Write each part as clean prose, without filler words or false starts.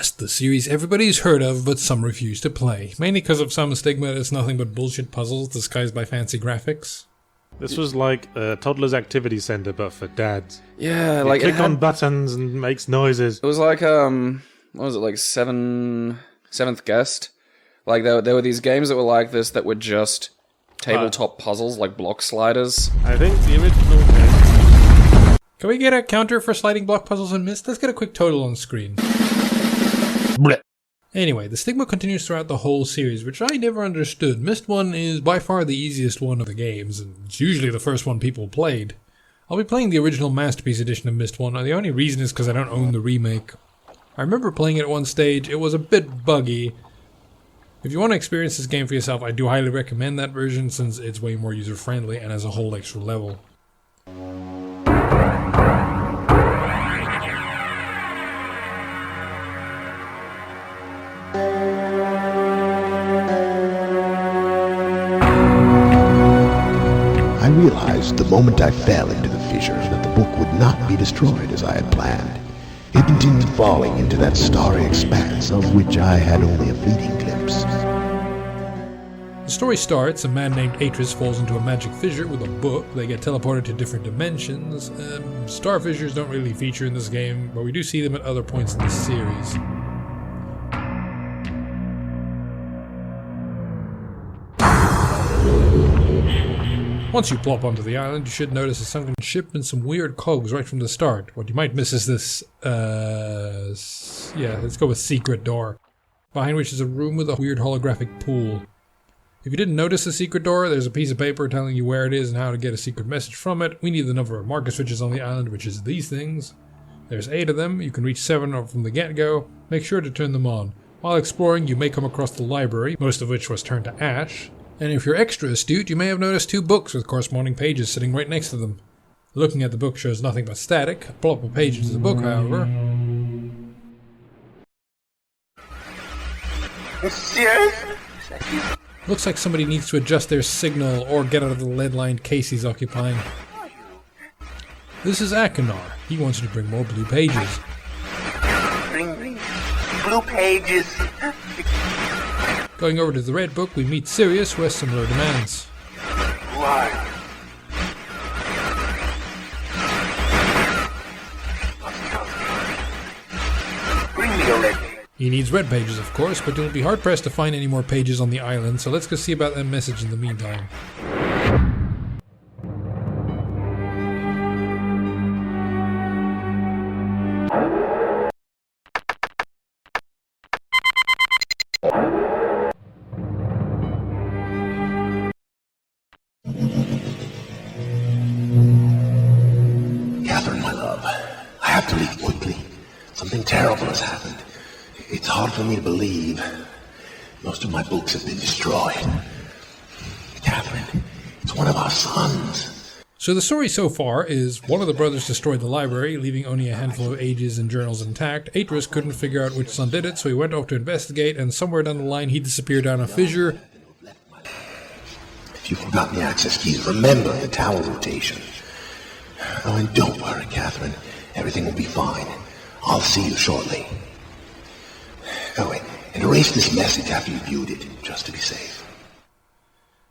Myst, the series everybody's heard of but some refuse to play. Mainly because of some stigma that it's nothing but bullshit puzzles disguised by fancy graphics. This was like a toddler's activity center, but for dads. Yeah, You like click on buttons and makes noises. it was like what was it, like Seventh Guest? Like there were these games that were like this that were just tabletop puzzles, like block sliders. I think the original. Can we get a counter for sliding block puzzles in Myst? Let's get a quick total on screen. Anyway, the stigma continues throughout the whole series, which I never understood. Myst 1 is by far the easiest one of the games, and it's usually the first one people played. I'll be playing the original Masterpiece edition of Myst 1, and the only reason is because I don't own the remake. I remember playing it at one stage. It was a bit buggy. If you want to experience this game for yourself, I do highly recommend that version since it's way more user-friendly and has a whole extra level. I realized the moment I fell into the fissure that the book would not be destroyed as I had planned. It continued falling into that starry expanse of which I had only a fleeting glimpse. The story starts, a man named Atris falls into a magic fissure with a book. They get teleported to different dimensions. Star fissures don't really feature in this game, but we do see them at other points in the series. Once you plop onto the island, you should notice a sunken ship and some weird cogs right from the start. What you might miss is this, let's go with secret door, behind which is a room with a weird holographic pool. If you didn't notice the secret door, there's a piece of paper telling you where it is and how to get a secret message from it. We need the number of marker switches on the island, which is these things. There's 8 of them. You can reach 7 from the get-go. Make sure to turn them on. While exploring, you may come across the library, most of which was turned to ash. And if you're extra astute, you may have noticed 2 books with corresponding pages sitting right next to them. Looking at the book shows nothing but static. Pull up a page into the book, however. Looks like somebody needs to adjust their signal or get out of the lead-lined case he's occupying. This is Akinar. He wants you to bring more blue pages. Bring blue pages. Going over to the red book, we meet Sirius, who has similar demands. Why? Bring me a red page. He needs red pages, of course, but you'll be hard-pressed to find any more pages on the island, so let's go see about that message in the meantime. Catherine, my love, I have to leave quickly. Something terrible has happened. It's hard for me to believe. Most of my books have been destroyed. Catherine, it's one of our sons. So the story so far is one of the brothers destroyed the library, leaving only a handful of ages and journals intact. Atris couldn't figure out which son did it, so he went off to investigate, and somewhere down the line he disappeared down a fissure. If you've forgotten the access keys, remember the tower rotation. Oh, and don't worry, Catherine. Everything will be fine. I'll see you shortly. Oh, wait, and erase this message after you viewed it, just to be safe.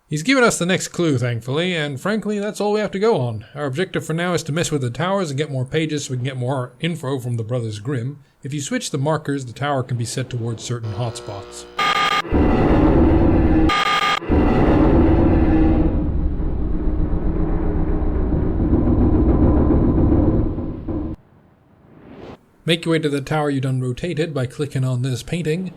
He's given us the next clue, thankfully, and frankly, that's all we have to go on. Our objective for now is to mess with the towers and get more pages so we can get more info from the Brothers Grimm. If you switch the markers, the tower can be set towards certain hotspots. Make your way to the tower you done rotated by clicking on this painting.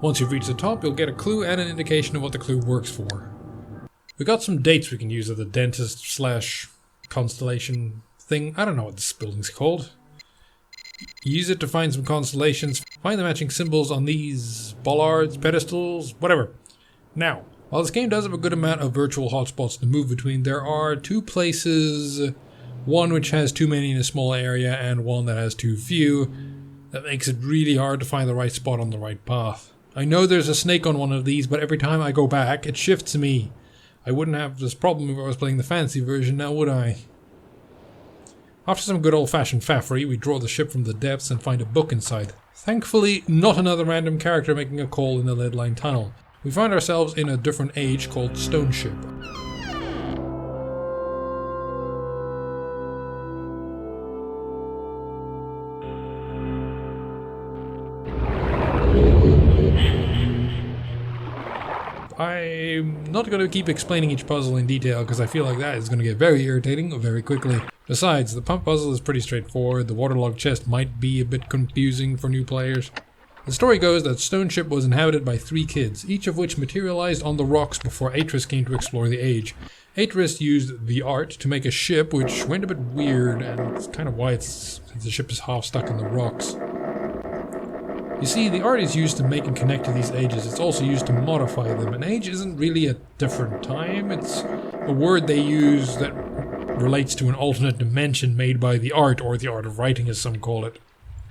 Once you've reached the top, you'll get a clue and an indication of what the clue works for. We got some dates we can use at the dentist / constellation thing. I don't know what this building's called. Use it to find some constellations. Find the matching symbols on these bollards, pedestals, whatever. Now, while this game does have a good amount of virtual hotspots to move between, there are 2 places, one which has too many in a small area and one that has too few. That makes it really hard to find the right spot on the right path. I know there's a snake on one of these, but every time I go back, it shifts me. I wouldn't have this problem if I was playing the fancy version now, would I? After some good old-fashioned faffery, we draw the ship from the depths and find a book inside. Thankfully, not another random character making a call in the lead-line tunnel. We find ourselves in a different age called Stoneship. I'm not going to keep explaining each puzzle in detail because I feel like that is going to get very irritating very quickly. Besides, the pump puzzle is pretty straightforward. The waterlogged chest might be a bit confusing for new players. The story goes that Stoneship was inhabited by 3 kids, each of which materialized on the rocks before Atris came to explore the age. Atris used the art to make a ship which went a bit weird, and it's kind of why the ship is half stuck in the rocks. You see, the art is used to make and connect to these ages. It's also used to modify them. An age isn't really a different time. It's a word they use that relates to an alternate dimension made by the art, or the art of writing as some call it.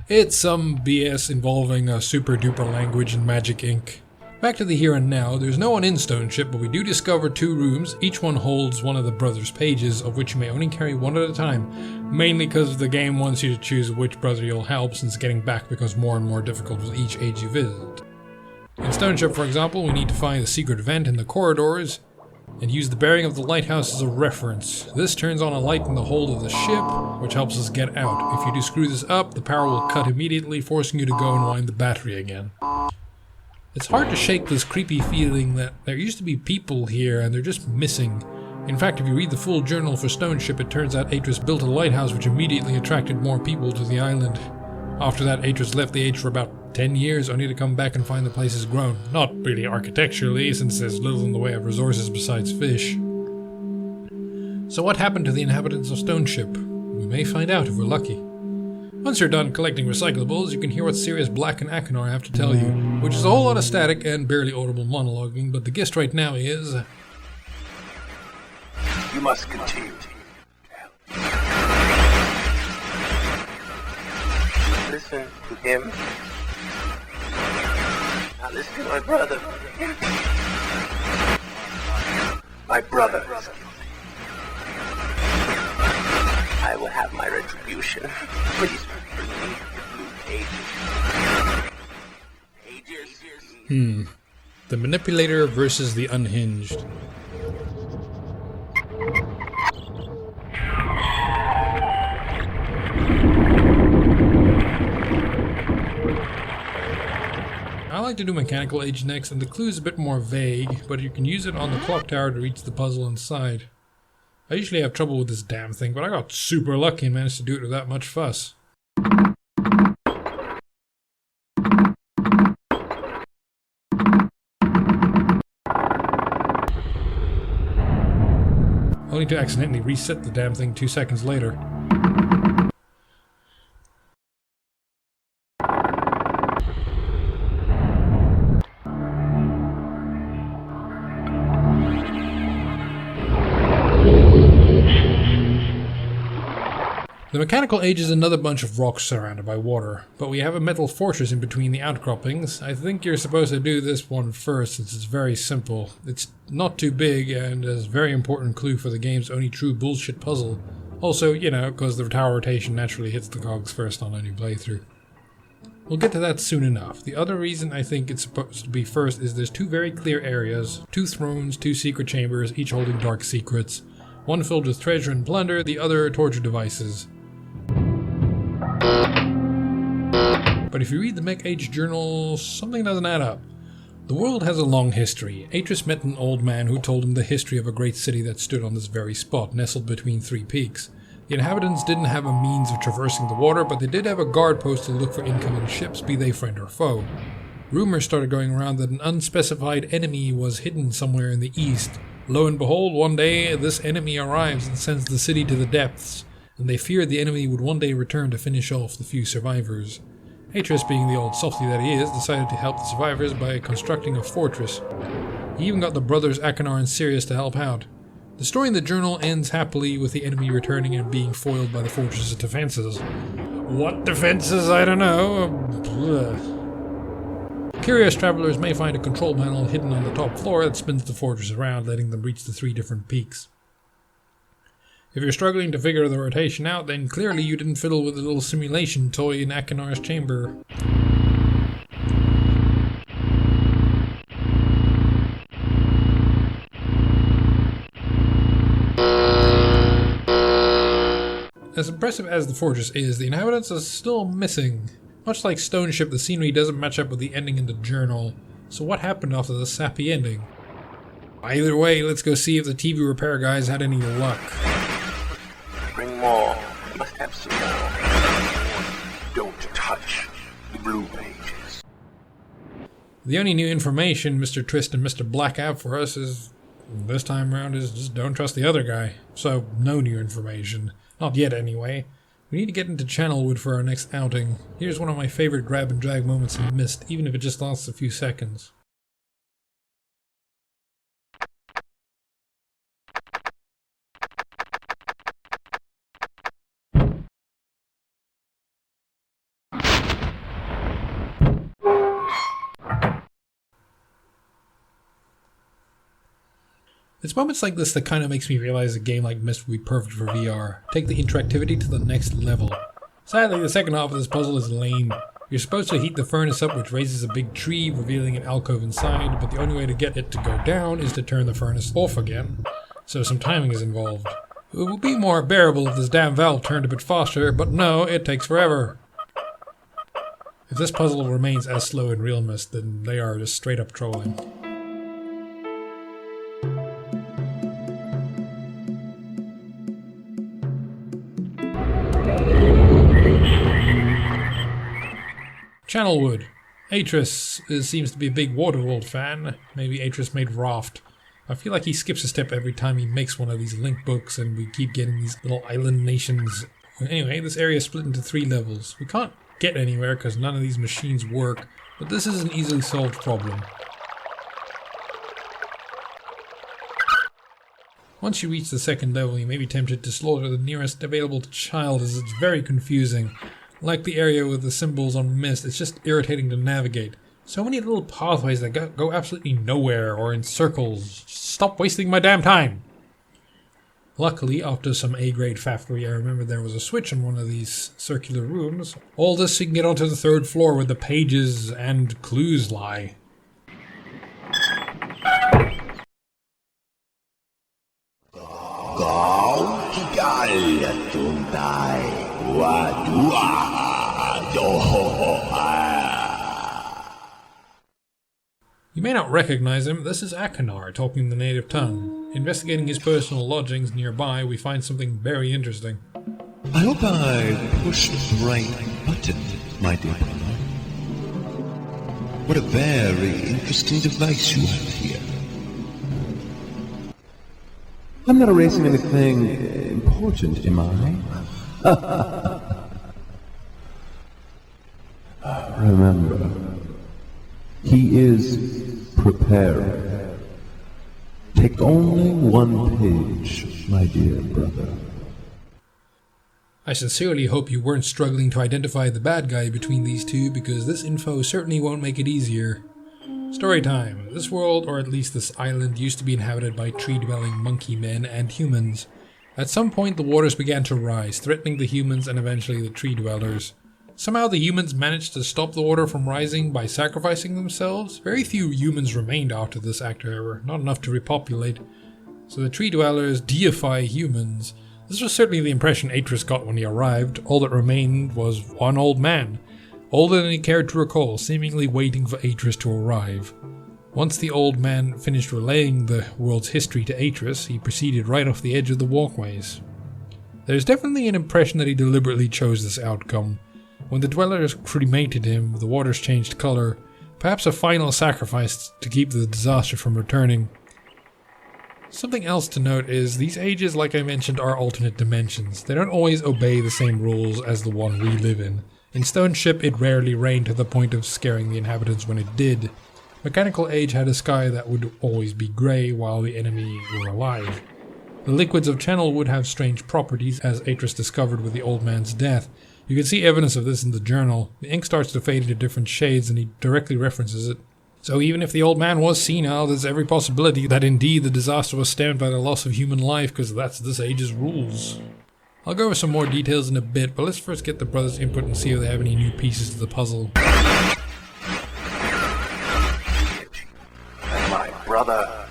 It's some BS involving a super duper language and magic ink. Back to the here and now, there's no one in Stoneship, but we do discover 2 rooms. Each one holds one of the brothers' pages, of which you may only carry one at a time, mainly because the game wants you to choose which brother you'll help, since getting back becomes more and more difficult with each age you visit. In Stoneship, for example, we need to find the secret vent in the corridors, and use the bearing of the lighthouse as a reference. This turns on a light in the hold of the ship, which helps us get out. If you do screw this up, the power will cut immediately, forcing you to go and wind the battery again. It's hard to shake this creepy feeling that there used to be people here and they're just missing. In fact, if you read the full journal for Stoneship, it turns out Atris built a lighthouse which immediately attracted more people to the island. After that, Atris left the age for about 10 years, only to come back and find the place has grown. Not really architecturally, since there's little in the way of resources besides fish. So what happened to the inhabitants of Stoneship? We may find out if we're lucky. Once you're done collecting recyclables, you can hear what Sirius Black and Achenar have to tell you, which is a whole lot of static and barely audible monologuing, but the gist right now is... You must continue. Listen to him. Now listen to my brother. My brother is guilty. I will have my retribution. Please bring me the blue pages. The manipulator versus the unhinged. I like to do Mechanical Age next, and the clue is a bit more vague, but you can use it on the clock tower to reach the puzzle inside. I usually have trouble with this damn thing, but I got super lucky and managed to do it without much fuss. Only to accidentally reset the damn thing 2 seconds later. The Mechanical Age is another bunch of rocks surrounded by water, but we have a metal fortress in between the outcroppings. I think you're supposed to do this one first since it's very simple. It's not too big and is a very important clue for the game's only true bullshit puzzle. Also, you know, because the tower rotation naturally hits the cogs first on any playthrough. We'll get to that soon enough. The other reason I think it's supposed to be first is there's 2 very clear areas, 2 thrones, 2 secret chambers, each holding dark secrets. One filled with treasure and plunder, the other torture devices. But if you read the Mech Age journal, something doesn't add up. The world has a long history. Atris met an old man who told him the history of a great city that stood on this very spot, nestled between 3 peaks. The inhabitants didn't have a means of traversing the water, but they did have a guard post to look for incoming ships, be they friend or foe. Rumors started going around that an unspecified enemy was hidden somewhere in the east. Lo and behold, one day this enemy arrives and sends the city to the depths, and they feared the enemy would one day return to finish off the few survivors. Atris, being the old softy that he is, decided to help the survivors by constructing a fortress. He even got the brothers Achenar and Sirius to help out. The story in the journal ends happily with the enemy returning and being foiled by the fortress's defenses. What defenses? I don't know. Curious travelers may find a control panel hidden on the top floor that spins the fortress around, letting them reach the 3 different peaks. If you're struggling to figure the rotation out, then clearly you didn't fiddle with the little simulation toy in Akinar's chamber. As impressive as the fortress is, the inhabitants are still missing. Much like Stoneship, the scenery doesn't match up with the ending in the journal. So what happened after the sappy ending? Either way, let's go see if the TV repair guys had any luck. Bring more. I must have some more. Don't touch the blue pages. The only new information Mr. Twist and Mr. Black have for us is, this time around, is just don't trust the other guy. So, no new information. Not yet, anyway. We need to get into Channelwood for our next outing. Here's one of my favorite grab and drag moments in Myst, even if it just lasts a few seconds. It's moments like this that kind of makes me realize a game like Myst would be perfect for VR. Take the interactivity to the next level. Sadly, the second half of this puzzle is lame. You're supposed to heat the furnace up, which raises a big tree, revealing an alcove inside, but the only way to get it to go down is to turn the furnace off again. So some timing is involved. It would be more bearable if this damn valve turned a bit faster, but no, it takes forever. If this puzzle remains as slow in real Myst, then they are just straight up trolling. Channelwood. Atris seems to be a big Waterworld fan. Maybe Atris made Raft. I feel like he skips a step every time he makes one of these link books and we keep getting these little island nations. Anyway, this area is split into 3 levels. We can't get anywhere because none of these machines work, but this is an easily solved problem. Once you reach the 2nd level, you may be tempted to slaughter the nearest available child as it's very confusing. Like the area with the symbols on Myst, it's just irritating to navigate. So many little pathways that go absolutely nowhere or in circles. Stop wasting my damn time! Luckily, after some A-grade faffery, I remember there was a switch in one of these circular rooms. All this so you can get onto the 3rd floor where the pages and clues lie. You may not recognize him. This is Akinar talking the native tongue. Investigating his personal lodgings nearby, we find something very interesting. I hope I pushed the right button, my dear brother. What a very interesting device you have here. I'm not erasing anything important, am I? Remember, he is preparing. Take only 1 page, my dear brother. I sincerely hope you weren't struggling to identify the bad guy between these two, because this info certainly won't make it easier. Story time. This world, or at least this island, used to be inhabited by tree-dwelling monkey men and humans. At some point the waters began to rise, threatening the humans and eventually the tree-dwellers. Somehow the humans managed to stop the water from rising by sacrificing themselves. Very few humans remained after this act, however, not enough to repopulate. So the tree-dwellers deify humans. This was certainly the impression Atris got when he arrived. All that remained was one old man, older than he cared to recall, seemingly waiting for Atris to arrive. Once the old man finished relaying the world's history to Atris, he proceeded right off the edge of the walkways. There's definitely an impression that he deliberately chose this outcome. When the dwellers cremated him, the waters changed color, perhaps a final sacrifice to keep the disaster from returning. Something else to note is, these ages, like I mentioned, are alternate dimensions. They don't always obey the same rules as the one we live in. In Stoneship, it rarely rained to the point of scaring the inhabitants when it did. Mechanical Age had a sky that would always be grey while the enemy were alive. The liquids of Channelwood have strange properties, as Atris discovered with the old man's death. You can see evidence of this in the journal. The ink starts to fade into different shades and he directly references it. So even if the old man was senile, there's every possibility that indeed the disaster was stemmed by the loss of human life, because that's this age's rules. I'll go over some more details in a bit, but let's first get the brothers' input and see if they have any new pieces to the puzzle. My brother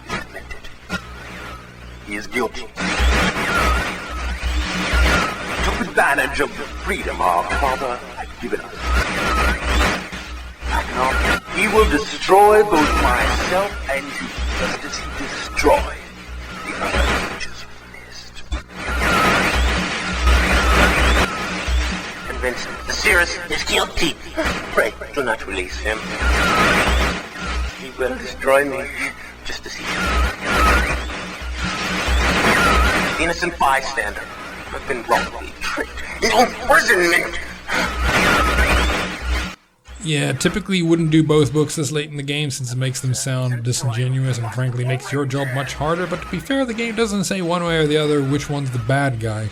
is admitted. He is guilty. He took advantage of the freedom our father had given us. He will destroy both myself and you, just as he destroyed the other Ages of Myst. Convinced the Cirrus is guilty. Pray, do not release him. He will destroy me, just as he did. Innocent bystander who have been wrongly tricked into imprisonment. Yeah, typically you wouldn't do both books this late in the game since it makes them sound disingenuous and frankly makes your job much harder, but to be fair, the game doesn't say one way or the other which one's the bad guy.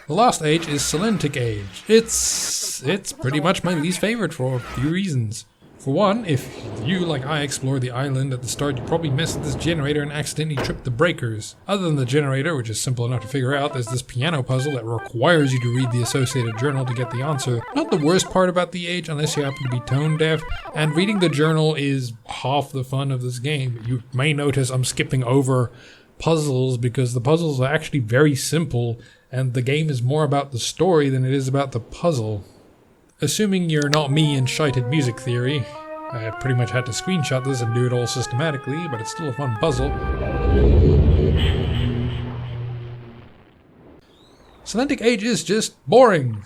The last age is Selentic Age. It's pretty much my least favorite for a few reasons. For one, if you, like I, explore the island at the start, you probably mess with this generator and accidentally trip the breakers. Other than the generator, which is simple enough to figure out, there's this piano puzzle that requires you to read the associated journal to get the answer. Not the worst part about the age, unless you happen to be tone deaf, and reading the journal is half the fun of this game. You may notice I'm skipping over puzzles because the puzzles are actually very simple, and the game is more about the story than it is about the puzzle. Assuming you're not me and shited music theory, I pretty much had to screenshot this and do it all systematically, but it's still a fun puzzle. Selentic Age is just boring.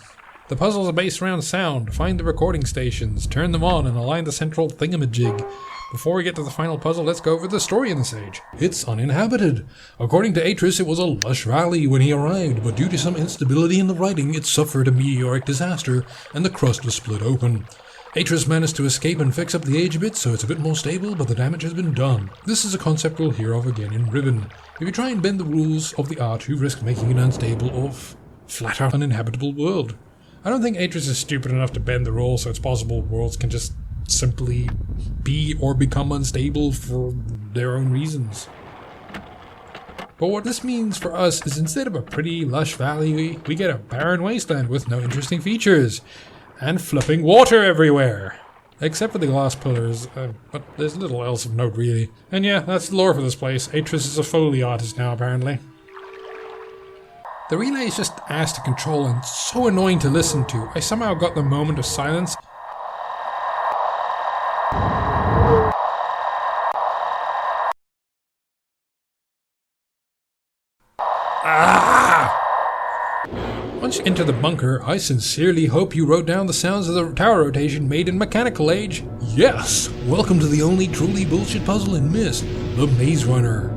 The puzzles are based around sound. Find the recording stations, turn them on, and align the central thingamajig. Before we get to the final puzzle, let's go over the story in this age. It's uninhabited. According to Atris, it was a lush valley when he arrived, but due to some instability in the writing, it suffered a meteoric disaster, and the crust was split open. Atris managed to escape and fix up the age a bit, so it's a bit more stable, but the damage has been done. This is a concept we'll hear of again in Ribbon. If you try and bend the rules of the art, you risk making an unstable or flat-out uninhabitable world. I don't think Atris is stupid enough to bend the rules, so it's possible worlds can just simply be or become unstable for their own reasons. But what this means for us is instead of a pretty lush valley, we get a barren wasteland with no interesting features, and flipping water everywhere. Except for the glass pillars, but there's little else of note really. And yeah, that's the lore for this place. Atris is a Foley artist now apparently. The relay is just ass to control and so annoying to listen to. I somehow got the moment of silence. Once you enter the bunker, I sincerely hope you wrote down the sounds of the tower rotation made in Mechanical Age. Yes! Welcome to the only truly bullshit puzzle in Myst, the Maze Runner.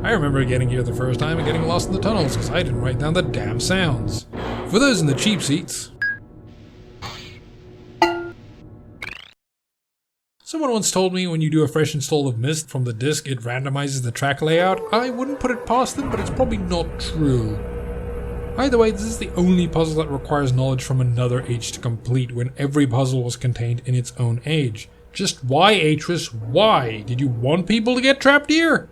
I remember getting here the first time and getting lost in the tunnels because I didn't write down the damn sounds. For those in the cheap seats... Someone once told me when you do a fresh install of Myst from the disk, it randomizes the track layout. I wouldn't put it past them, but it's probably not true. Either way, this is the only puzzle that requires knowledge from another age to complete when every puzzle was contained in its own age. Just why, Atris? Why? Did you want people to get trapped here?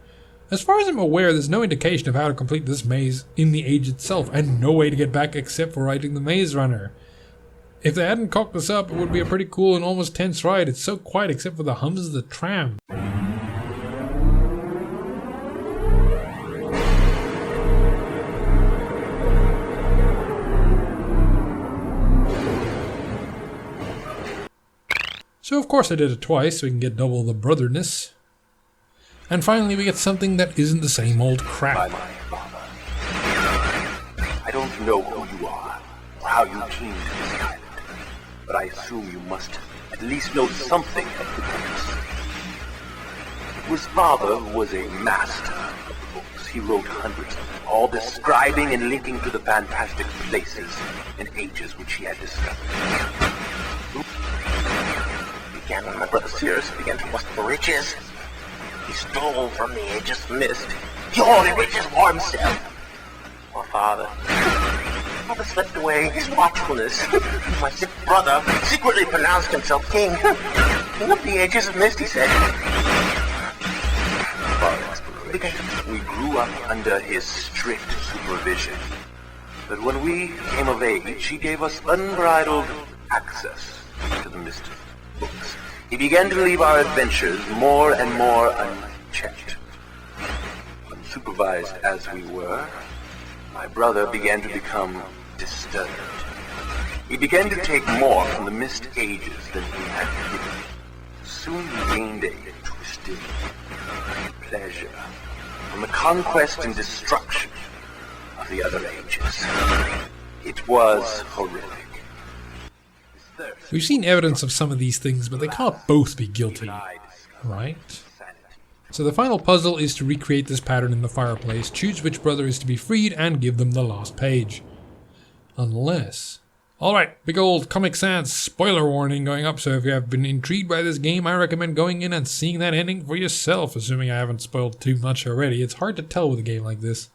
As far as I'm aware, there's no indication of how to complete this maze in the age itself, and no way to get back except for writing the Maze Runner. If they hadn't cocked this up, it would be a pretty cool and almost tense ride. It's so quiet except for the hums of the tram. So of course I did it twice so we can get double the brotherness. And finally we get something that isn't the same old crap. By my father. I don't know who you are, or how you came to this island, but I assume you must at least know something of the books. His father was a master of the books. He wrote hundreds of them, all describing and linking to the fantastic places and ages which he had discovered. Began when my brother Cirrus began to lust for riches. He stole from the Ages of Myst. He hoarded riches for himself. Poor father. father swept away his watchfulness. My sick brother secretly pronounced himself king. King of the ages of Myst, he said. We grew up under his strict supervision. But when we came of age, he gave us unbridled access to the Myst books. He began to leave our adventures more and more unchecked. Unsupervised as we were, my brother began to become disturbed. He began to take more from the Myst ages than he had given. Soon he gained a twisted pleasure from the conquest and destruction of the other ages. It was horrific. We've seen evidence of some of these things, but they can't both be guilty, right? So the final puzzle is to recreate this pattern in the fireplace, choose which brother is to be freed, and give them the last page. Unless... Alright, big old Comic Sans spoiler warning going up, so if you have been intrigued by this game, I recommend going in and seeing that ending for yourself, assuming I haven't spoiled too much already. It's hard to tell with a game like this.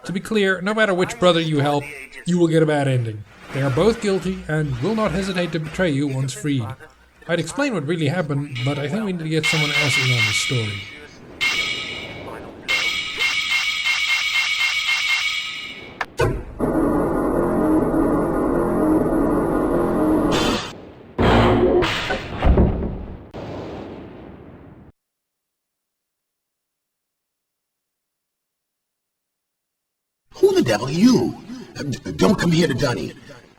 To be clear, no matter which brother you help, you will get a bad ending. They are both guilty, and will not hesitate to betray you once freed. I'd explain what really happened, but I think we need to get someone else in on the story. Who the devil are you? Don't come here to Dunny.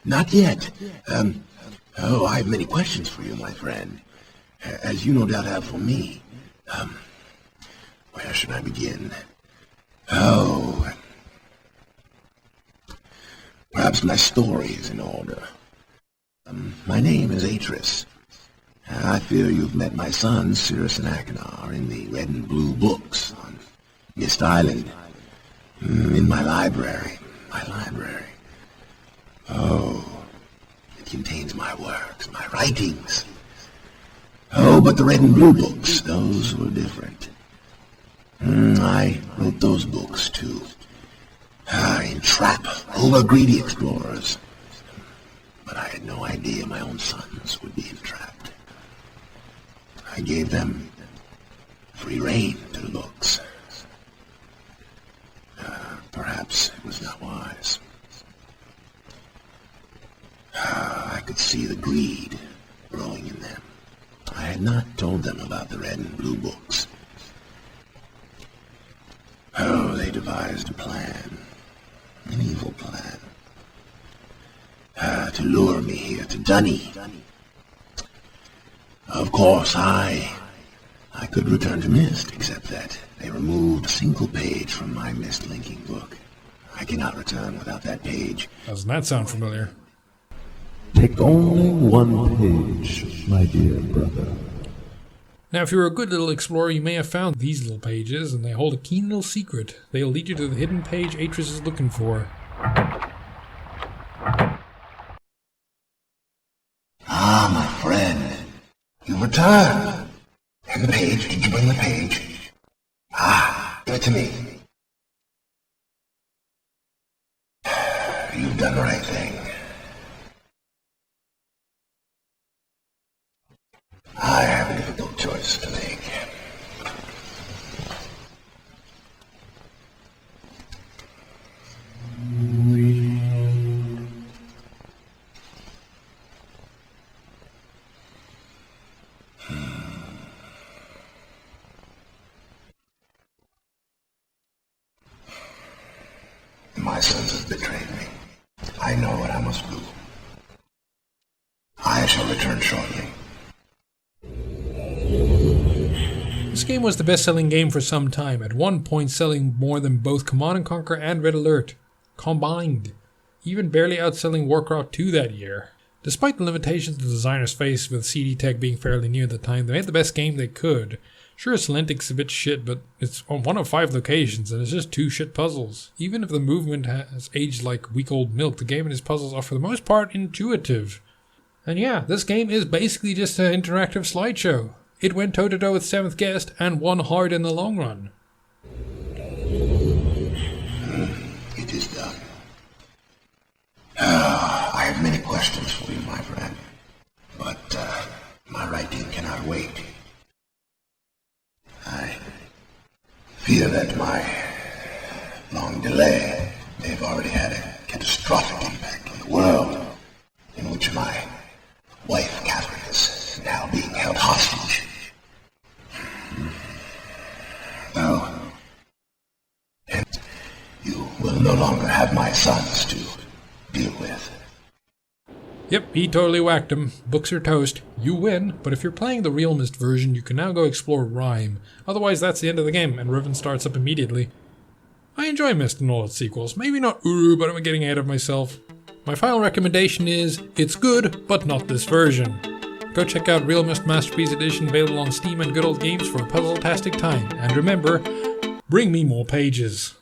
Not yet. I have many questions for you, my friend. As you no doubt have for me. Where should I begin? Perhaps my story is in order. My name is Atris. I fear you've met my son, Cirrus and Akinar, in the red and blue books on Myst Island. In my library. It contains my works, my writings. But the red and blue books, those were different. I wrote those books to entrap over-greedy explorers. But I had no idea my own sons would be entrapped. I gave them free rein to the books. Perhaps it was not wise. I could see the greed growing in them. I had not told them about the red and blue books. They devised a plan. An evil plan. To lure me here to Dunny. Of course, I could return to Myst, except that they removed a single page from my Myst linking book. I cannot return without that page. Doesn't that sound familiar? Take only one page, my dear brother. Now, if you're a good little explorer, you may have found these little pages, and they hold a keen little secret. They'll lead you to the hidden page Atris is looking for. Ah, my friend. You returned. And the page, did you bring the page? Give it to me. You've done the right thing. I have a difficult choice to make. My sons have betrayed me. I know what I must do. I shall return shortly. This game was the best-selling game for some time, at one point selling more than both Command & Conquer and Red Alert combined, even barely outselling Warcraft 2 that year. Despite the limitations the designers faced with CD Tech being fairly new at the time, they made the best game they could. Sure, Selentic's a bit shit, but it's on one of 5 locations, and it's just 2 shit puzzles. Even if the movement has aged like week-old milk, the game and its puzzles are for the most part intuitive. And yeah, this game is basically just an interactive slideshow. It went toe-to-toe with 7th Guest and won hard in the long run. It is done. I have many questions for you, my friend. But my writing cannot wait. I fear that my long delay may have already had a catastrophic impact on the world in which my wife, Catherine, is now being held hostage. Oh, and you will no longer have my sons to deal with. Yep, he totally whacked him. Books are toast. You win, but if you're playing the Real Myst version, you can now go explore Rhyme. Otherwise, that's the end of the game, and Riven starts up immediately. I enjoy Myst and all its sequels. Maybe not Uru, but I'm getting ahead of myself. My final recommendation is, it's good, but not this version. Go check out Real Myst Masterpiece Edition, available on Steam and Good Old Games for a puzzle-tastic time. And remember, bring me more pages.